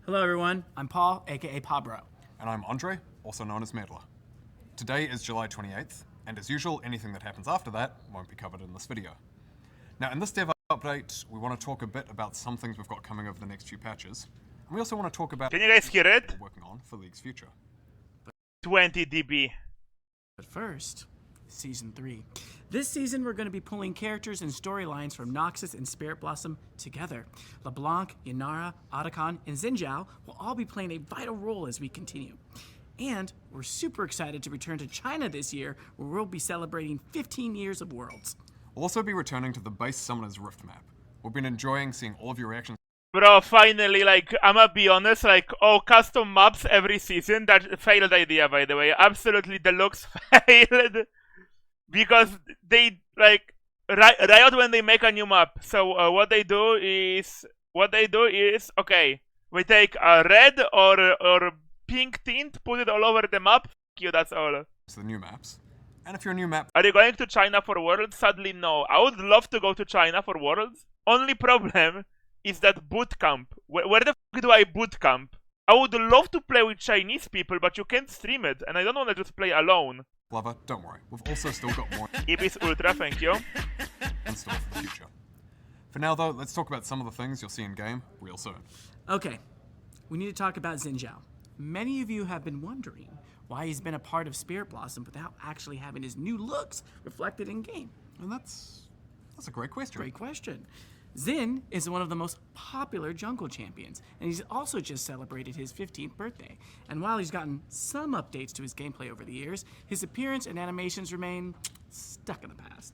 Hello everyone, I'm Paul, aka Pabro. And I'm Andre, also known as Medler. Today is July 28th, and as usual, anything that happens after that won't be covered in this video. Now, in this dev update, we want to talk a bit about some things we've got coming over the next few patches, and we also want to talk about Can you guys hear it? what we're working on for League's future. 20 dB. But first, Season 3. This season we're going to be pulling characters and storylines from Noxus and Spirit Blossom together. LeBlanc, Yanara, Otacon, and Xinjiao will all be playing a vital role as we continue. And we're super excited to return to China this year, where we'll be celebrating 15 years of Worlds. We'll also be returning to the base Summoners Rift map. We've been enjoying seeing all of your reactions. Bro, finally, I'ma be honest, custom maps every season, that failed idea, by the way. Absolutely deluxe failed. Because they, Riot when they make a new map. So, what they do is, okay, we take a red or pink tint, put it all over the map, that's all. The new maps. And if you're a new map, Are you going to China for Worlds? Sadly, no. I would love to go to China for Worlds. Only problem is that boot camp. Where the f do I boot camp? I would love to play with Chinese people, but you can't stream it, and I don't want to just play alone. Lover, don't worry. We've also still got more Ibis Ultra, thank you. in store for the future. For now, though, let's talk about some of the things you'll see in game real soon. Okay, we need to talk about Xinjiao. Many of you have been wondering why he's been a part of Spirit Blossom without actually having his new looks reflected in game. And that's a great question. Great question. Xin is one of the most popular jungle champions, and he's also just celebrated his 15th birthday. And while he's gotten some updates to his gameplay over the years, his appearance and animations remain stuck in the past.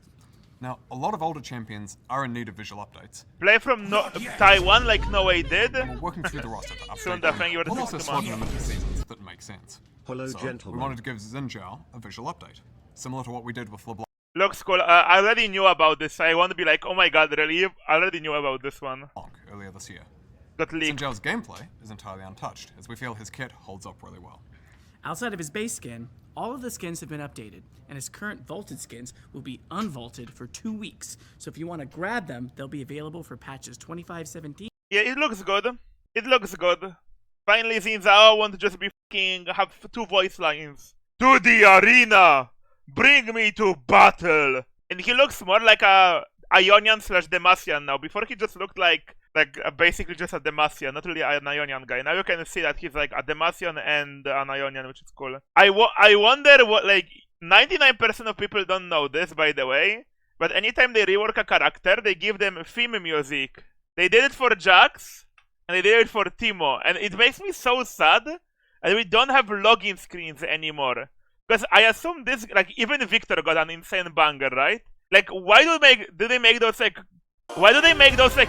Now, a lot of older champions are in need of visual updates. Play from Taiwan like Noe did. We're working through the roster to update Sunda, thank you for the them, while also 6 slotting months. them into seasons that make sense. Hello, So, gentlemen. we wanted to give Xinjiao a visual update, similar to what we did with LeBlanc Looks cool. I already knew about this. I want to be like, oh my god, really? I already knew about this one. earlier this year. Got leaked. Xinjiao's gameplay is entirely untouched, as we feel his kit holds up really well. Outside of his base skin, all of the skins have been updated, and his current vaulted skins will be unvaulted for 2 weeks. So if you want to grab them, they'll be available for patches 2517. Yeah, it looks good. It looks good. Finally, Xinjiao won't just be have 2 voice lines. To the arena! Bring me to battle! And he looks more like a Ionian / Demacian now. Before he just looked like basically just a Demacian, not really an Ionian guy. Now you can see that he's like a Demacian and an Ionian, which is cool. I wonder what, 99% of people don't know this, by the way, but anytime they rework a character, they give them theme music. They did it for Jax, and they did it for Timo, and it makes me so sad that we don't have login screens anymore. Because I assume this, even Victor got an insane banger, right? Why do they make those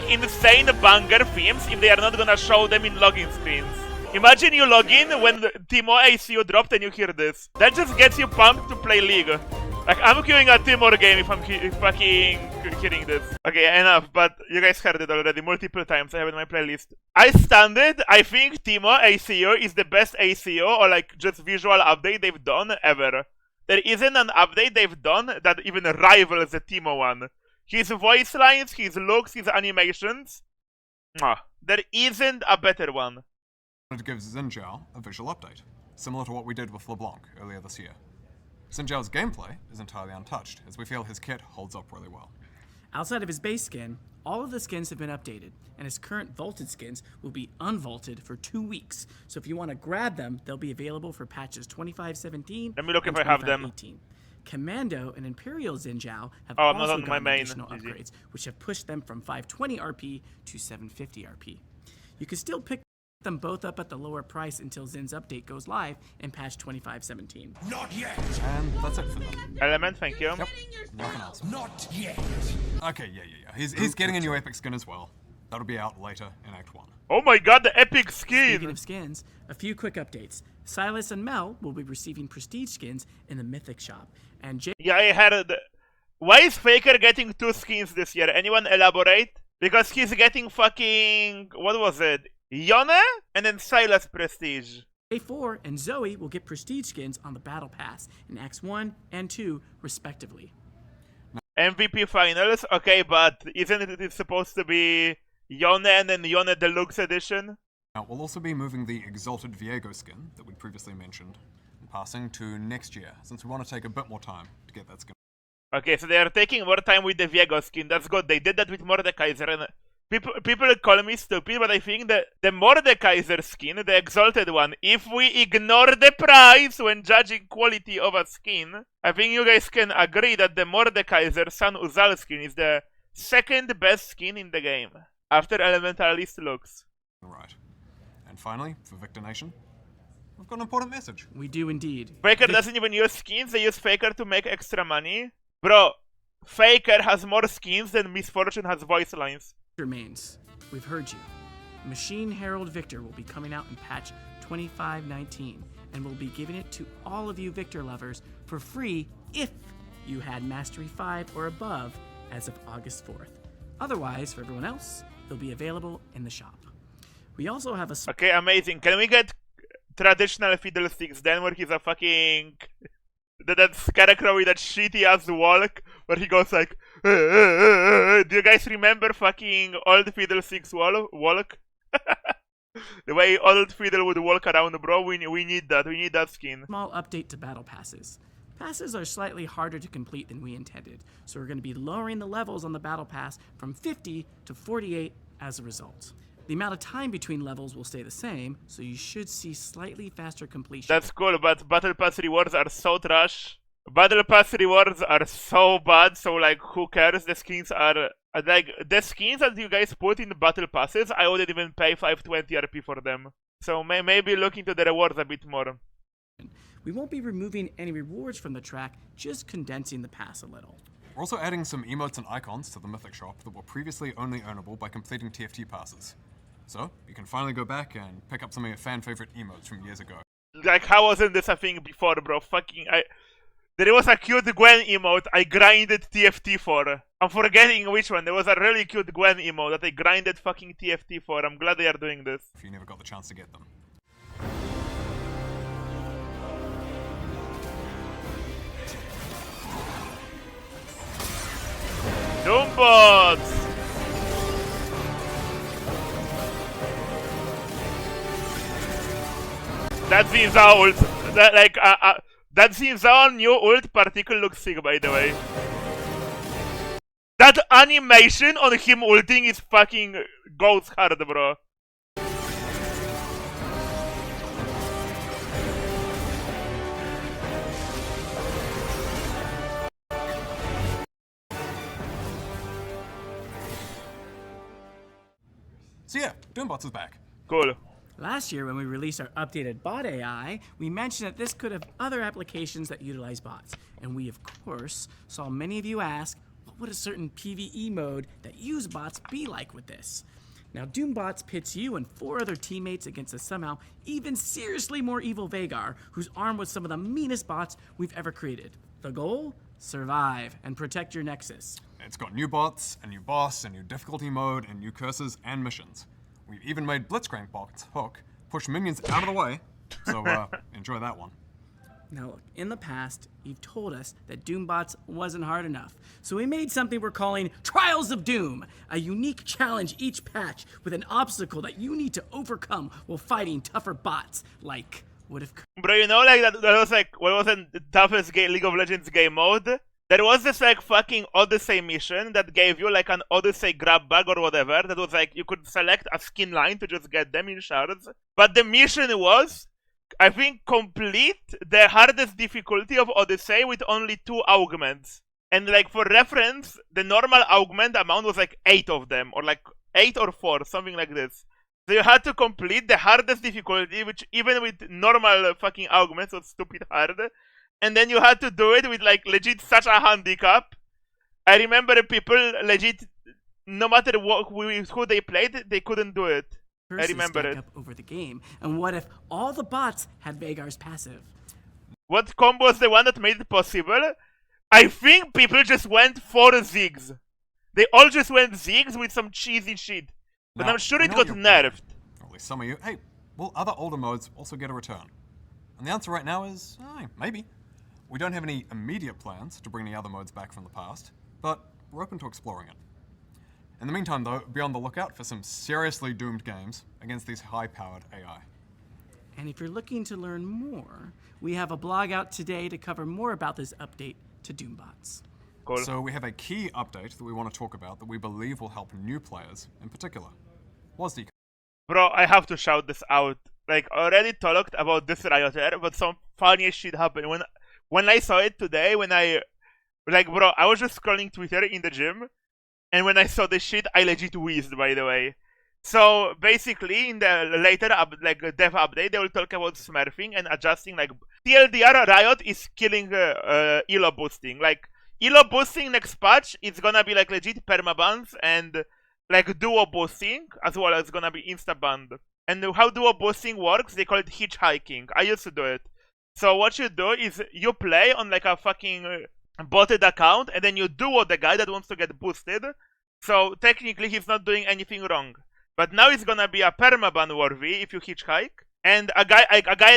insane banger themes if they are not gonna show them in login screens? Imagine you log in when Timo ACU dropped and you hear this. That just gets you pumped to play League. I'm queuing a Timor game if I'm fucking hearing this. Okay, enough, but you guys heard it already multiple times. I have it in my playlist. I stand it. I think Timo ACO is the best ACO or just visual update they've done ever. There isn't an update they've done that even rivals the Timo one. His voice lines, his looks, his animations. Mwah. There isn't a better one. We wanted to give Xinjiao a visual update, similar to what we did with LeBlanc earlier this year. Xinjiao's gameplay is entirely untouched, as we feel his kit holds up really well. Outside of his base skin, all of the skins have been updated, and his current vaulted skins will be unvaulted for 2 weeks. So if you want to grab them, they'll be available for patches 2517 Let me look and if I have them. 2518. Commando and Imperial Xinjiao have Oh, I'm not also on my gotten main. additional GG. upgrades, which have pushed them from 520 RP to 750 RP. You can still pick them both up at the lower price until Zin's update goes live in patch 2517. Not yet. And that's it for them. Element, thank you. Yep, nothing else. Not yet. Okay, yeah. He's getting a new epic skin as well. That'll be out later in Act 1. Oh my god, the epic Speaking skin! of skins, a few quick updates. Silas and Mel will be receiving prestige skins in the Mythic shop, and Jay Yeah, I heard. Why is Faker getting 2 skins this year? Anyone elaborate? Because he's getting fucking... what was it? Yone? And then Silas Prestige. J4 and Zoe will get prestige skins on the Battle Pass in Acts 1 and 2, respectively. MVP finals? Okay, but isn't it supposed to be Yone and then Yone Deluxe Edition? Now, we'll also be moving the Exalted Viego skin that we previously mentioned in passing to next year, since we want to take a bit more time to get that skin. Okay, so they are taking more time with the Viego skin. That's good. They did that with Mordekaiser, and people call me stupid, but I think that the Mordekaiser skin, the Exalted one, if we ignore the price when judging quality of a skin, I think you guys can agree that the Mordekaiser San Uzal skin is the second best skin in the game, after Elementalist looks. Right. And finally, for Victor Nation, we've got an important message. We do indeed. Faker doesn't even use skins, they use Faker to make extra money. Bro, Faker has more skins than Misfortune has voice lines. Remains. We've heard you. Machine Herald Victor will be coming out in patch 2519, and we'll be giving it to all of you Victor lovers for free if you had Mastery 5 or above as of August 4th. Otherwise, for everyone else, they'll be available in the shop. We also have a... Okay, amazing. Can we get traditional Fiddlesticks then, where he's a fucking... that scarecrow with that shitty ass walk, where he goes like... Do you guys remember fucking old Fiddlesticks walk? The way old Fiddle would walk around, bro, we need that. We need that skin. Small update to battle passes. Passes are slightly harder to complete than we intended, so we're going to be lowering the levels on the battle pass from 50 to 48 as a result. The amount of time between levels will stay the same, so you should see slightly faster completion. That's cool, but Battle Pass rewards are so trash. Battle Pass rewards are so bad, so like, who cares? The skins are... like, the skins that you guys put in the Battle Passes, I wouldn't even pay 520 RP for them. So maybe look into the rewards a bit more. We won't be removing any rewards from the track, just condensing the pass a little. We're also adding some emotes and icons to the Mythic shop that were previously only earnable by completing TFT passes. So, you can finally go back and pick up some of your fan-favorite emotes from years ago. Like, how wasn't this a thing before, bro? There was a cute Gwen emote I grinded TFT for. I'm forgetting which one. There was a really cute Gwen emote that I grinded fucking TFT for. I'm glad they are doing this. If you never got the chance to get them. Doombots! That seems our ult. That seems our new ult particle looks sick, by the way. That animation on him ulting is fucking goes hard, bro. So yeah, Doombots is back. Cool. Last year, when we released our updated bot AI, we mentioned that this could have other applications that utilize bots. And we, of course, saw many of you ask, what would a certain PvE mode that use bots be like with this? Now, Doombots pits you and 4 other teammates against a somehow even seriously more evil Vagar, who's armed with some of the meanest bots we've ever created. The goal? Survive and protect your Nexus. It's got new bots, a new boss, a new difficulty mode, and new curses and missions. We've even made Blitzcrank bots hook, push minions out of the way, so enjoy that one. Now look, in the past, you've told us that Doombots wasn't hard enough, so we made something we're calling Trials of Doom, a unique challenge each patch with an obstacle that you need to overcome while fighting tougher bots, like would have... Bro, you know, like, that was like, what was the toughest League of Legends game mode? There was this like fucking Odyssey mission that gave you like an Odyssey grab bag or whatever, that was like, you could select a skin line to just get them in shards. But the mission was, I think, complete the hardest difficulty of Odyssey with only 2 augments. And like, for reference, the normal augment amount was like 8 of them, or like 8 or 4, something like this. So you had to complete the hardest difficulty, which even with normal fucking augments was stupid hard. And then you had to do it with like legit such a handicap. I remember people legit, no matter who they played, they couldn't do it. I remember it. Up over the game. And what if all the bots had Vagar's passive? What combo was the one that made it possible? I think people just went for Ziggs. They all just went Ziggs with some cheesy shit. But I'm sure it got nerfed. Or at least some of you. Hey, will other older modes also get a return? And the answer right now is, maybe. We don't have any immediate plans to bring any other modes back from the past, but we're open to exploring it. In the meantime, though, be on the lookout for some seriously doomed games against these high-powered AI. And if you're looking to learn more, we have a blog out today to cover more about this update to Doombots. Cool. So we have a key update that we want to talk about that we believe will help new players in particular. Wazdi. Bro, I have to shout this out. Like, I already talked about this Rioter, but some funny shit happened. When I saw it today, bro, I was just scrolling Twitter in the gym, and when I saw this shit, I legit wheezed, by the way. So, basically, in the later, dev update, they will talk about smurfing and adjusting, like, TLDR Riot is killing elo boosting. Like, elo boosting next patch is gonna be, like, legit permabans and, like, duo boosting, as well as gonna be insta-banned. And how duo boosting works, they call it hitchhiking. I used to do it. So what you do is you play on like a fucking botted account, and then you duo the guy that wants to get boosted. So technically he's not doing anything wrong. But now it's gonna be a permaban worthy if you hitchhike. And a guy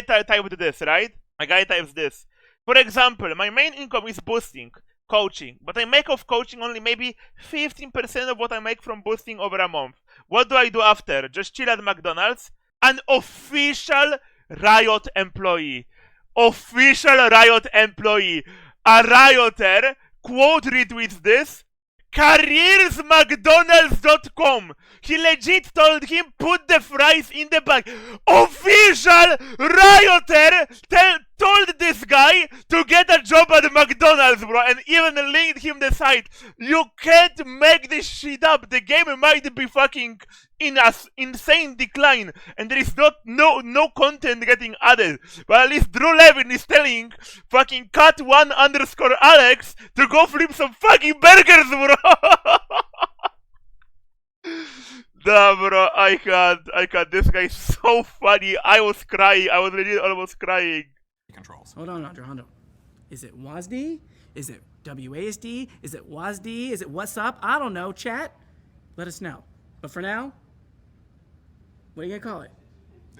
typed this, right? A guy types this. For example, my main income is boosting, coaching, but I make off coaching only maybe 15% of what I make from boosting over a month. What do I do after? Just chill at McDonald's? An official Riot employee. Official Riot employee. A Rioter quote retweets this. careersmcdonalds.com. He legit told him put the fries in the bag. Official Rioter told this guy to get a job at McDonald's, bro, and even linked him the site. You can't make this shit up. The game might be fucking in a insane decline, and there is no content getting added. But at least Drew Levin is telling fucking cat1_Alex to go flip some fucking burgers, bro. Nah, bro, I can't. This guy is so funny. I was crying. I was legit almost crying. Controls. Hold on, Hondo. Is it WASD? Is it WASD? Is it WASD? Is it what's up? I don't know, chat. Let us know. But for now, what are you gonna call it?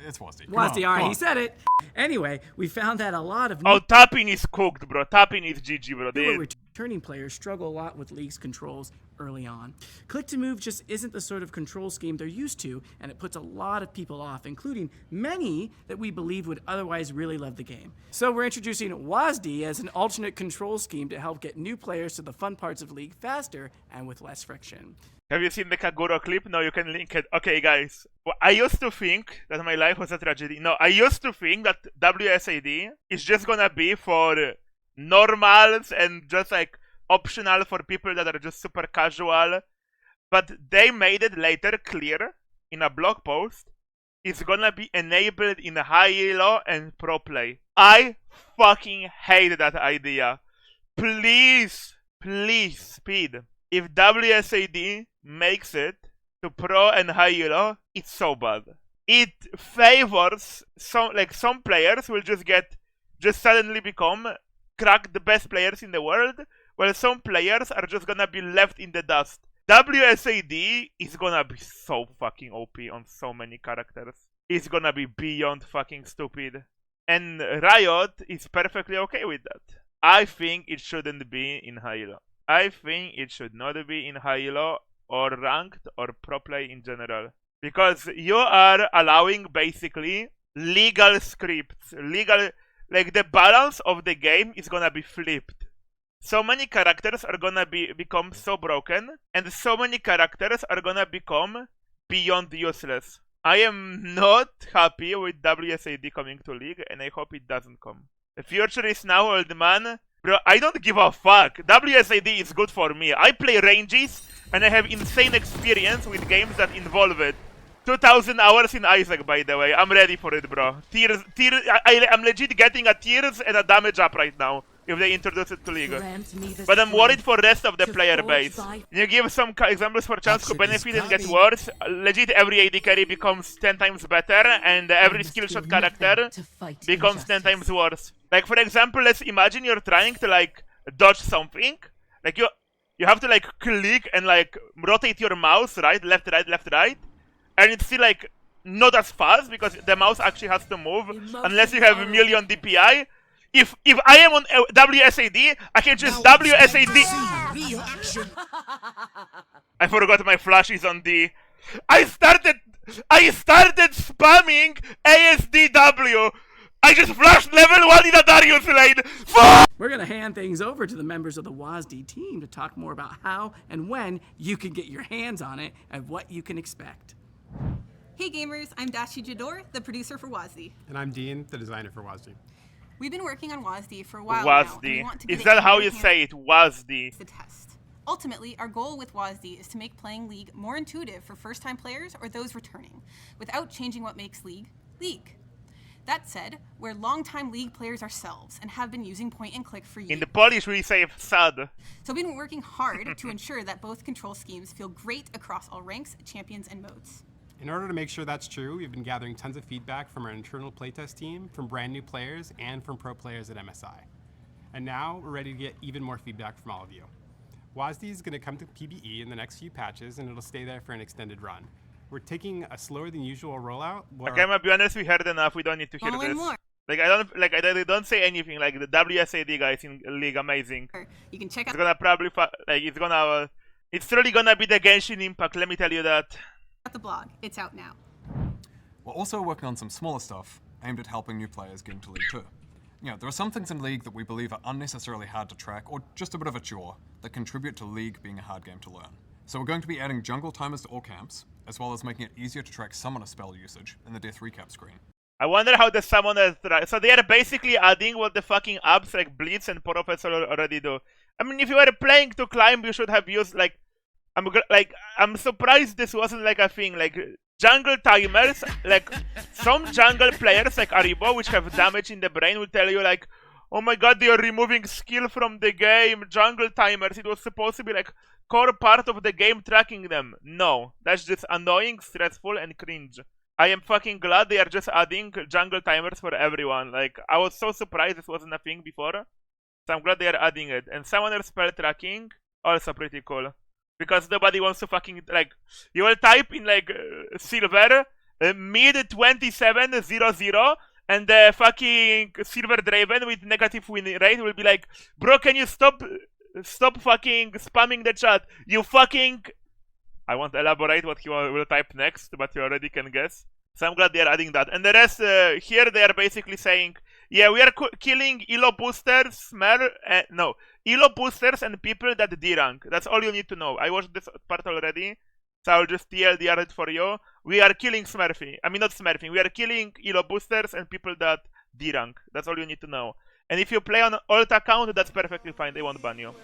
It's Wazdi. WASD, alright, he said it. Anyway, we found that a lot of Oh, tapping is cooked, bro. Tapping is GG, bro. newer returning players struggle a lot with League's controls early on. Click to move just isn't the sort of control scheme they're used to, and it puts a lot of people off, including many that we believe would otherwise really love the game. So we're introducing WASD as an alternate control scheme to help get new players to the fun parts of League faster and with less friction. Have you seen the Kaguro clip? No, you can link it. Okay, guys. Well, I used to think that my life was a tragedy. No, I used to think that WSAD is just gonna be for normals and just like optional for people that are just super casual. But they made it later clear in a blog post. It's gonna be enabled in high elo and pro play. I fucking hate that idea. Please, speed. If WSAD makes it to pro and high elo, it's so bad. It favors some players will just suddenly become the best players in the world, while some players are just gonna be left in the dust. WSAD is gonna be so fucking OP on so many characters. It's gonna be beyond fucking stupid. And Riot is perfectly okay with that. I think it shouldn't be in high elo. I think it should not be in high elo or ranked or pro play in general. Because you are allowing basically legal scripts. Like the balance of the game is gonna be flipped. So many characters are gonna become so broken, and so many characters are gonna become beyond useless. I am not happy with WSAD coming to League, and I hope it doesn't come. The future is now, old man. Bro, I don't give a fuck. WSAD is good for me. I play ranges, and I have insane experience with games that involve it. 2,000 hours in Isaac, by the way. I'm ready for it, bro. I'm legit getting a tears and a damage up right now if they introduce it to League. But I'm worried for the rest of the player base. You give some examples for chance to benefit and get worse. Legit, every AD carry becomes 10 times better, and every skill shot character becomes 10 times worse. Like, for example, let's imagine you're trying to, like, dodge something. Like, you have to, like, click and, like, rotate your mouse, right? Left, right. And it's still, like, not as fast because the mouse actually has to move unless you have a million DPI. If I am on WSAD, I can just WSAD. Real action. I forgot my flash is on D. I started spamming ASDW. I just flashed level 1 in a Darius lane. Fuck! We're going to hand things over to the members of the WASD team to talk more about how and when you can get your hands on it and what you can expect. Hey gamers, I'm Dashi Jador, the producer for WASD. And I'm Dean, the designer for WASD. We've been working on WASD for a while now. And we WASD. want to get Is it that in how your you hands say it? WASD. the test. Ultimately, our goal with WASD is to make playing League more intuitive for first-time players or those returning, without changing what makes League, League. That said, we're longtime League players ourselves and have been using point-and-click for years. In the Polish we say sad. So we've been working hard to ensure that both control schemes feel great across all ranks, champions, and modes. In order to make sure that's true, we've been gathering tons of feedback from our internal playtest team, from brand new players, and from pro players at MSI. And now we're ready to get even more feedback from all of you. WASD is going to come to PBE in the next few patches, and it'll stay there for an extended run. We're taking a slower than usual rollout. Okay, I'm gonna be honest, we heard enough, we don't need to hear Wanna learn this. more? I don't say anything, like the WSAD guys in League, amazing. You can check It's out gonna probably, it's really gonna be the Genshin impact, let me tell you that. the blog. It's out now. We're also working on some smaller stuff aimed at helping new players get into League 2. You know, there are some things in League that we believe are unnecessarily hard to track or just a bit of a chore that contribute to League being a hard game to learn. So we're going to be adding jungle timers to all camps, as well as making it easier to track summoner spell usage in the death recap screen. I wonder how the summoners so they are basically adding what the fucking apps like Blitz and Professor already do. I mean, if you were playing to climb, you should have used I'm surprised this wasn't like a thing. Like jungle timers, like some jungle players like Aribo, which have damage in the brain, will tell you like, oh my god, they are removing skill from the game. Jungle timers. It was supposed to be like core part of the game tracking them. No, that's just annoying, stressful, and cringe. I am fucking glad they are just adding jungle timers for everyone. Like, I was so surprised this wasn't a thing before. So I'm glad they are adding it. And summoner spell tracking, also pretty cool. Because nobody wants to fucking, like, you will type in, like, silver, mid 2700, and the fucking silver draven with negative win rate will be like, bro, can you stop fucking spamming the chat? You fucking... I won't elaborate what he will type next, but you already can guess. So I'm glad they are adding that. And the rest, here they are basically saying, yeah, we are killing elo boosters, elo boosters and people that D-rank. That's all you need to know. I watched this part already, so I'll just TLDR it for you. We are killing Smurfy. I mean, not Smurfing. We are killing elo boosters and people that D-rank. That's all you need to know. And if you play on alt account, that's perfectly fine. They won't ban you.